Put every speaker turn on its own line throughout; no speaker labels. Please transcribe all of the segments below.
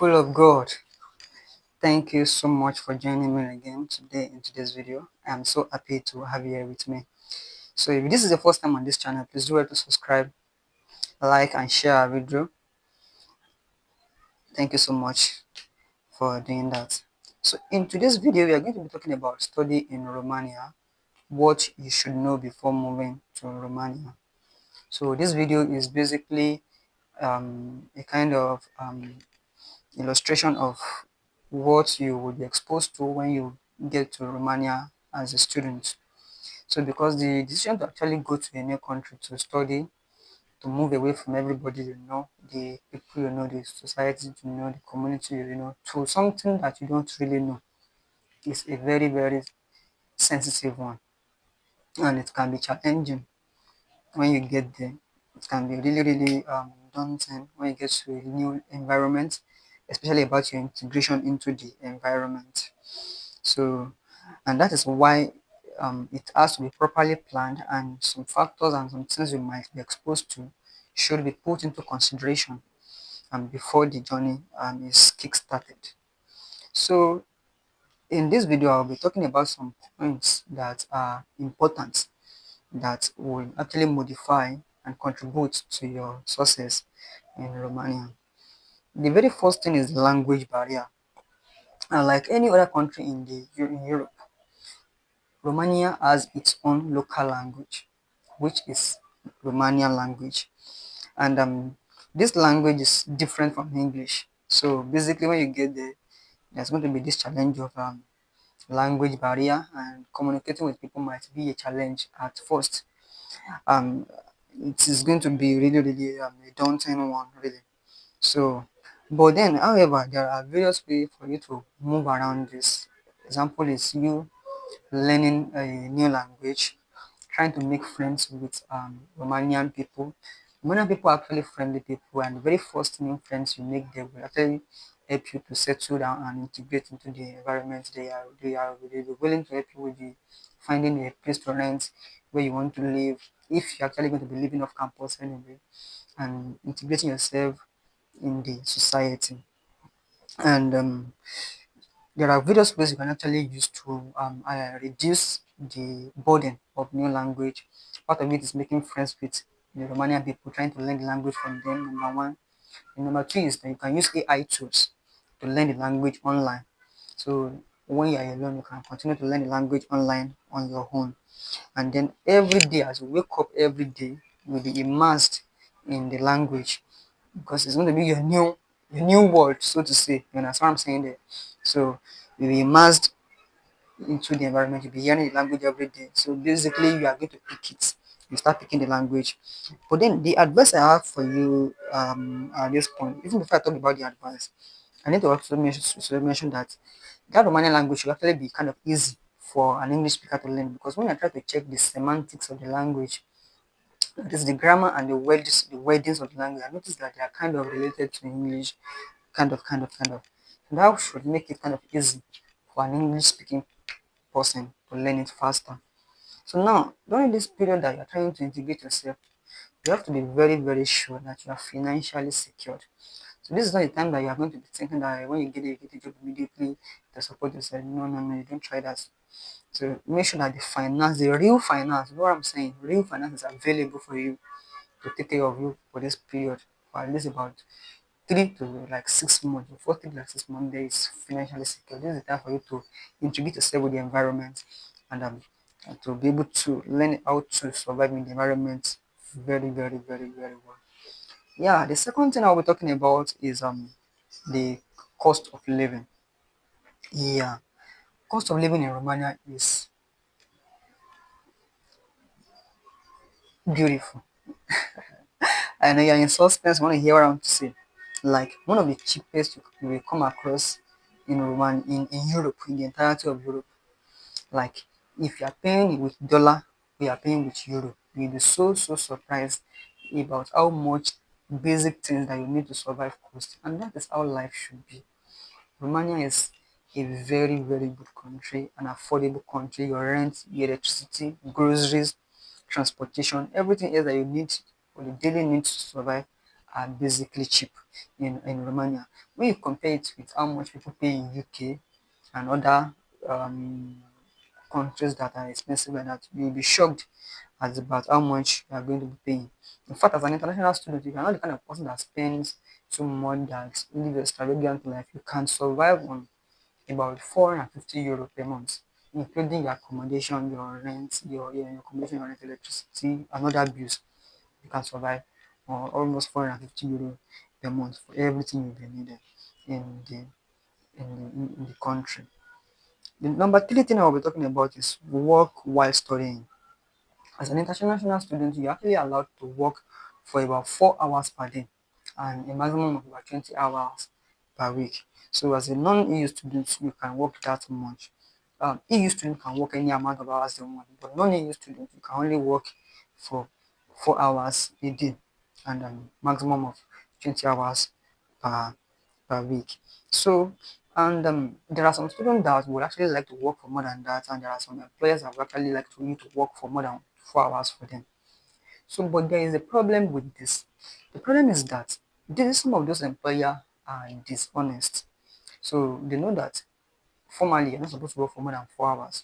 People of God, thank you so much for joining me again today in today's video. I'm so happy to have you here with me. So if this is the first time on this channel, please do well to subscribe, like and share our video. Thank you so much for doing that. So in today's video, we are going to be talking about study in Romania, what you should know before moving to Romania. So this video is basically a kind of illustration of what you would be exposed to when you get to Romania as a student. So because the decision to actually go to a new country to study, to move away from everybody you know, the people you know, the society you know, the community you know, to something that you don't really know is a very, very sensitive one. And it can be challenging when you get there. It can be really, really daunting when you get to a new environment, especially about your integration into the environment. So, and that is why it has to be properly planned, and some factors and some things you might be exposed to should be put into consideration before the journey is kick-started. So, in this video, I'll be talking about some points that are important that will actually modify and contribute to your success in Romania. The very first thing is language barrier. And like any other country in Europe, Romania has its own local language, which is Romanian language. And this language is different from English. So basically, when you get there, there's going to be this challenge of language barrier, and communicating with people might be a challenge at first. Um, it is going to be really, really a daunting one, really. So, but then, however, there are various ways for you to move around this. Example is you learning a new language, trying to make friends with Romanian people. Romanian people are actually friendly people, and the very first new friends you make there will actually help you to settle down and integrate into the environment they'll be willing to help you with the finding a place to rent where you want to live if you're actually going to be living off campus anyway, and integrating yourself in the society. And there are various ways you can actually use to reduce the burden of new language. Part of it is making friends with the Romanian people, trying to learn the language from them, number one. And number two is that you can use AI tools to learn the language online. So when you are alone, you can continue to learn the language online on your own. And then every day, as you wake up every day, you'll be immersed in the language because it's going to be your new world, so to say. You understand what I'm saying there? So you'll be immersed into the environment, you'll be hearing the language every day. So basically, you are going to pick it. You start picking the language. But then the advice I have for you at this point, even before I talk about the advice, I need to also mention that that Romanian language should actually be kind of easy for an English speaker to learn, because when I try to check the semantics of the language, that is the grammar and the wordings of the language, I notice that they are kind of related to English, kind of. And that should make it kind of easy for an English speaking person to learn it faster. So now, during this period that you're trying to integrate yourself, you have to be very, very sure that you are financially secured. So this is not the time that you are going to be thinking that when you get a job immediately to support yourself. No, no, no, you don't try that. So make sure that the real finance, you know what I'm saying, real finance is available for you to take care of you for this period, for at least about 3 to 6 months. Before 3 to 6 months, there is financially secure. This is the time for you to integrate yourself with the environment, and to be able to learn how to survive in the environment very, very, very, very well. Yeah, the second thing I'll be talking about is the cost of living. Yeah, cost of living in Romania is beautiful. I know you're in suspense, want to hear what I'm to say. Like one of the cheapest you will come across in Roman in Europe, in the entirety of Europe. Like if you are paying with dollar, we are paying with euro. You'll be so surprised about how much basic things that you need to survive cost, and that is how life should be. Romania is a very, very good country, an affordable country. Your rent, your electricity, groceries, transportation, everything else that you need for the daily needs to survive are basically cheap in Romania. When you compare it with how much people pay in UK and other um, countries that are expensive like that, you'll be shocked at about how much you are going to be paying. In fact, as an international student, you are not the kind of person that spends too much that live extravagant life. You can survive on about €450 per month, including your accommodation, your rent, your accommodation, your rent, electricity, and other bills. You can survive on almost €450 per month for everything you will needed in the in the country. The number three thing I will be talking about is work while studying. As an international student, you're actually allowed to work for about 4 hours per day and a maximum of about 20 hours per week. So as a non-EU student, you can work that much. EU student can work any amount of hours they want, but non-EU student, you can only work for 4 hours a day and maximum of 20 hours per per week. So, and there are some students that would actually like to work for more than that, and there are some employers that would actually like for you to work for more than 4 hours for them. So, but there is a problem with this. The problem is that some of those employers are dishonest. So they know that formally you're not supposed to work for more than 4 hours.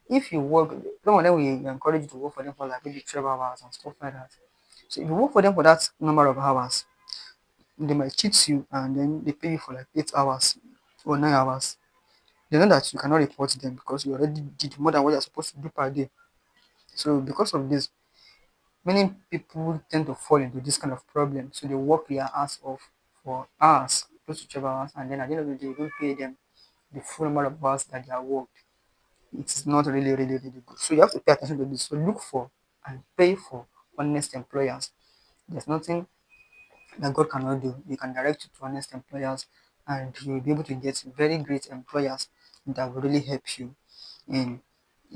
If you work, some of them will encourage you to work for them for like maybe 12 hours and stuff like that. So if you work for them for that number of hours, they might cheat you and then they pay you for like 8 hours or 9 hours. They know that you cannot report them because you already did more than what you're supposed to do per day. So because of this, many people tend to fall into this kind of problem. So they work their ass off for hours, close to 12 hours, and then at the end of the day, you don't pay them the full number of hours that they are worked. It's not really good. So you have to pay attention to this. So look for and pay for honest employers. There's nothing that God cannot do. He can direct you to honest employers, and you'll be able to get very great employers that will really help you in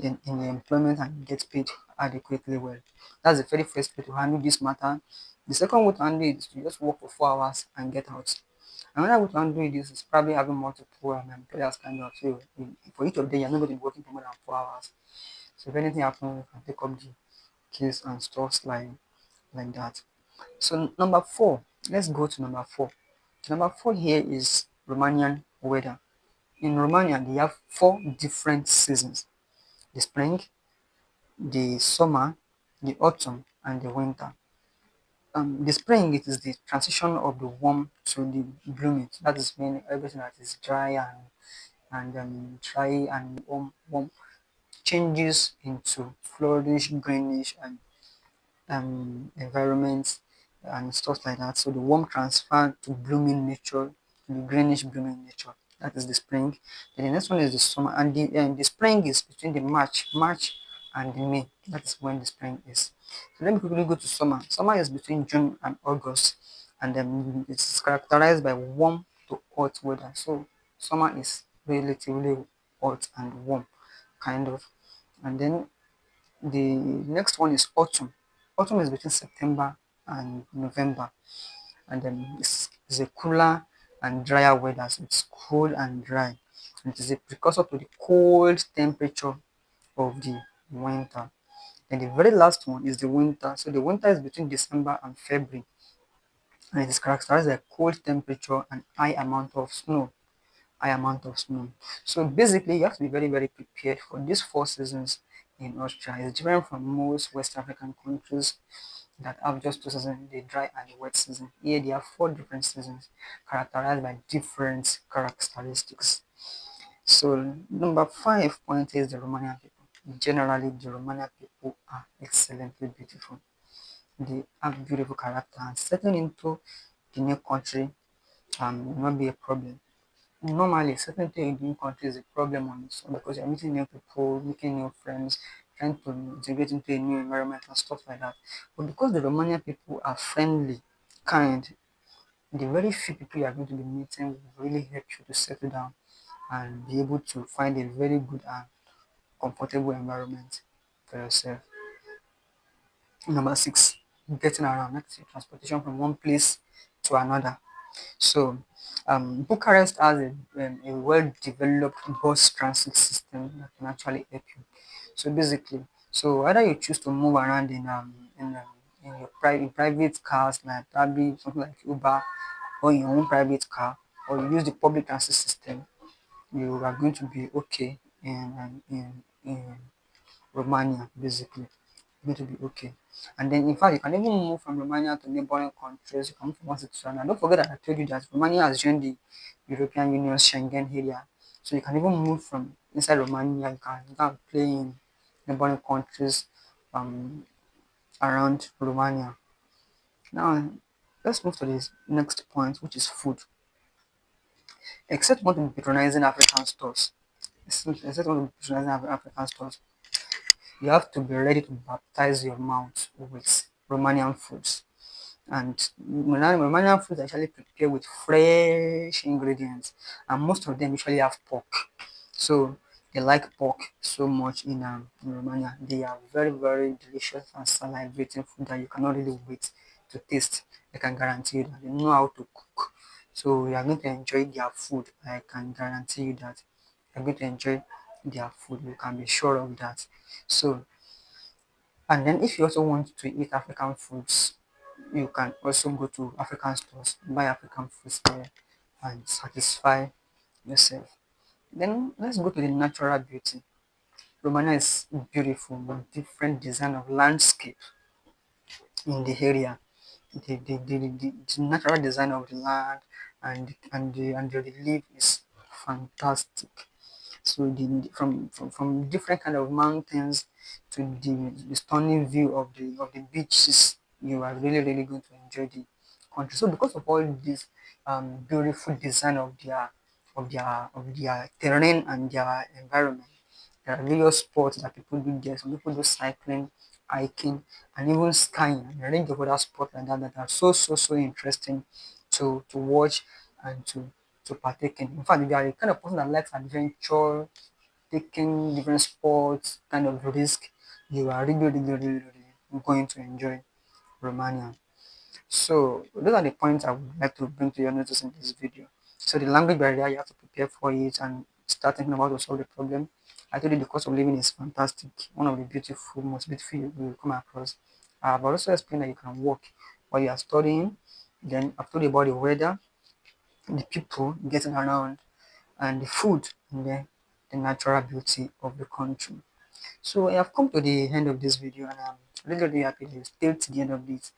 in your employment and get paid adequately well. That's the very first way to handle this matter. The second way to handle it is to just work for 4 hours and get out. Another way to handle this is probably having multiple employers kind of. So for each of them, you're not going to be working for more than 4 hours. So if anything happens, you can take up the case and stuff like that. So number four, let's go to number four. Number four here is Romanian weather. In Romania, they have four different seasons: the spring, the summer, the autumn, and the winter. The spring, it is the transition of the warm to the blooming. That is when everything that is dry and warm changes into flourish, greenish, and environments and stuff like that. So the warm transfer to blooming nature, the greenish blooming nature. That is the spring. Then the next one is the summer, and the spring is between the March and the May. That is when the spring is. So let me quickly go to summer. Summer is between June and August, and then it's characterized by warm to hot weather. So summer is relatively hot and warm, kind of. And then the next one is autumn. Autumn is between September and November, and then it's a cooler and drier weather. So it's cool and dry. And it is a precursor to the cold temperature of the winter. And the very last one is the winter. So the winter is between December and February, and it is characterized by cold temperature and high amount of snow. So basically, you have to be very prepared for these four seasons in Austria. It's different from most West African countries that have just two seasons, the dry and the wet season. Here, they have four different seasons characterized by different characteristics. So number 5 point is the Romanian people. Generally, the Romanian people are excellently beautiful. They have beautiful character, and settling into the new country will not be a problem. Normally, certainty in new country is a problem on its own because you're meeting new people, making new friends, trying to integrate into a new environment and stuff like that. But because the Romanian people are friendly, kind, the very few people you are going to be meeting will really help you to settle down and be able to find a very good and comfortable environment for yourself. Number 6, getting around. That's transportation from one place to another. So, Bucharest has a well-developed bus transit system that can actually help you. So basically, so either you choose to move around your private cars, like probably something like Uber, or in your own private car, or you use the public transit system, you are going to be okay in Romania, basically. Going to be okay. And then, in fact, you can even move from Romania to neighboring countries. You can move from one state to another. Don't forget that I told you that Romania has joined the European Union Schengen area. So you can even move from inside Romania. You can play in neighboring countries um, around Romania. Now, let's move to this next point, which is food. Except want to be patronizing African stores. Except want to be patronizing African stores. You have to be ready to baptize your mouth with Romanian foods. And Romanian foods are actually prepared with fresh ingredients, and most of them usually have pork. So they like pork so much in Romania. They are very, very delicious and salivating food that you cannot really wait to taste. I can guarantee you that they know how to cook. So you are going to enjoy their food. I can guarantee you that you're going to enjoy their food. You can be sure of that. So, and then if you also want to eat African foods, you can also go to African stores, buy African foods there, and satisfy yourself. Then let's go to the natural beauty. Romania is beautiful with different design of landscape in the area. The natural design of the land and the relief is fantastic. So from different kind of mountains to the stunning view of the beaches, you are really going to enjoy the country. So because of all this beautiful design of their terrain and their environment, there are various sports that people do there. Some people do cycling, hiking, and even skiing, and a range of other sports like that that are so interesting to watch and to partake in. In fact, if you are the kind of person that likes adventure, taking different sports, kind of risk, you are really going to enjoy Romania. So those are the points I would like to bring to your notice in this video. So the language barrier, you have to prepare for it and start thinking about to solve the problem. I told you the cost of living is fantastic. One of the most beautiful you will come across. I've also explained that you can work while you are studying. Then I've told you about the weather, the people getting around, and the food, and then the natural beauty of the country. So I have come to the end of this video, and I'm really happy that you stayed to the end of it.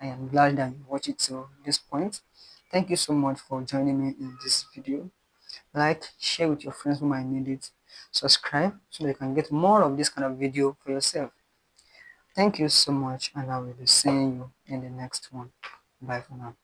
I am glad that you watched it to this point. Thank you so much for joining me in this video. Like, share with your friends who might need it. Subscribe so that you can get more of this kind of video for yourself. Thank you so much, and I will be seeing you in the next one. Bye for now.